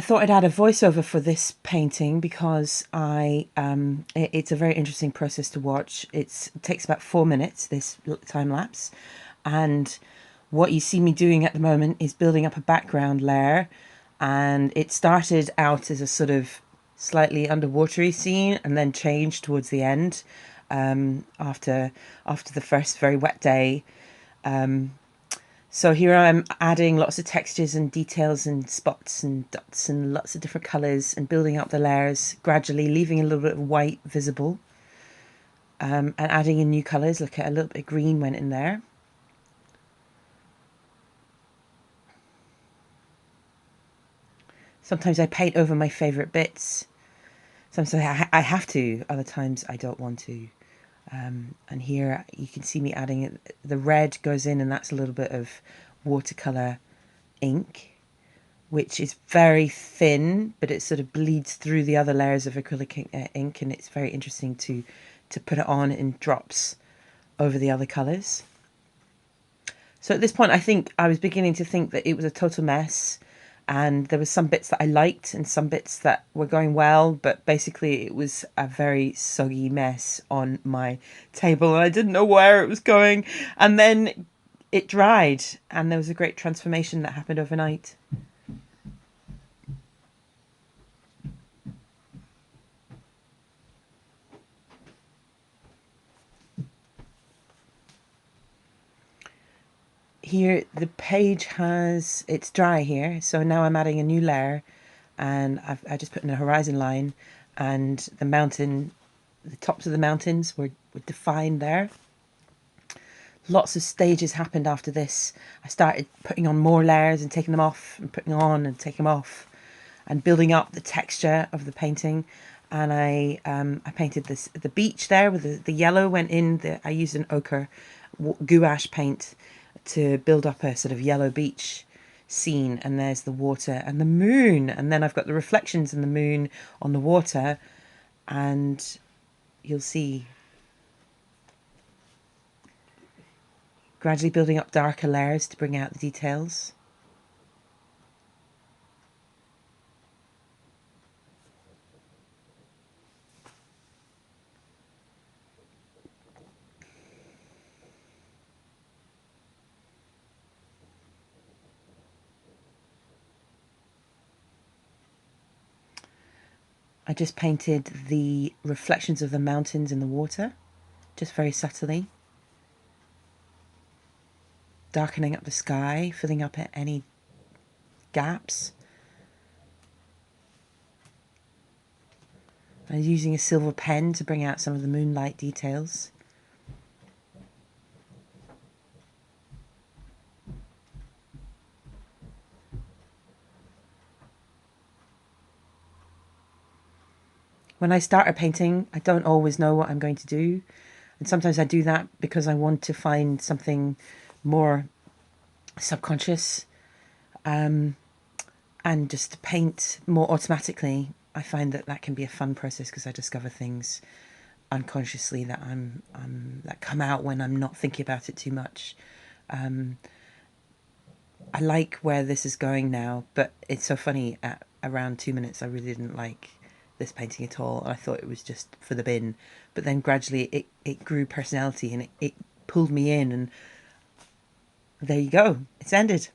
I thought I'd add a voiceover for this painting because it's a very interesting process to watch. It takes about 4 minutes, this time lapse, and what you see me doing at the moment is building up a background layer, and it started out as a sort of slightly underwatery scene and then changed towards the end, after the first very wet day. So here I'm adding lots of textures and details and spots and dots and lots of different colours and building up the layers gradually, leaving a little bit of white visible, and adding in new colours. Look, at a little bit of green went in there. Sometimes I paint over my favourite bits. Sometimes I have to, other times I don't want to. And here you can see me adding it. The red goes in, and that's a little bit of watercolour ink, which is very thin, but it sort of bleeds through the other layers of acrylic ink, and it's very interesting to put it on in drops over the other colours. So at this point, I think I was beginning to think that it was a total mess, and there was some bits that I liked and some bits that were going well, but basically it was a very soggy mess on my table, and I didn't know where it was going. And then it dried, and there was a great transformation that happened overnight. Here the page has, it's dry here, so now I'm adding a new layer, and I just put in a horizon line, and the tops of the mountains were defined there. Lots of stages happened after this. I started putting on more layers and taking them off and putting on and taking them off and building up the texture of the painting. And I painted the beach there with the yellow went in. I used an ochre gouache paint to build up a sort of yellow beach scene, and there's the water and the moon, and then I've got the reflections in the moon on the water, and you'll see gradually building up darker layers to bring out the details. I just painted the reflections of the mountains in the water, just very subtly, darkening up the sky, filling up any gaps. I was using a silver pen to bring out some of the moonlight details. When I start a painting, I don't always know what I'm going to do. And sometimes I do that because I want to find something more subconscious, and just to paint more automatically. I find that can be a fun process because I discover things unconsciously that come out when I'm not thinking about it too much. I like where this is going now, but it's so funny. At around 2 minutes, I really didn't like this painting at all. I thought it was just for the bin, but then gradually it grew personality, and it pulled me in, and there you go. It's ended.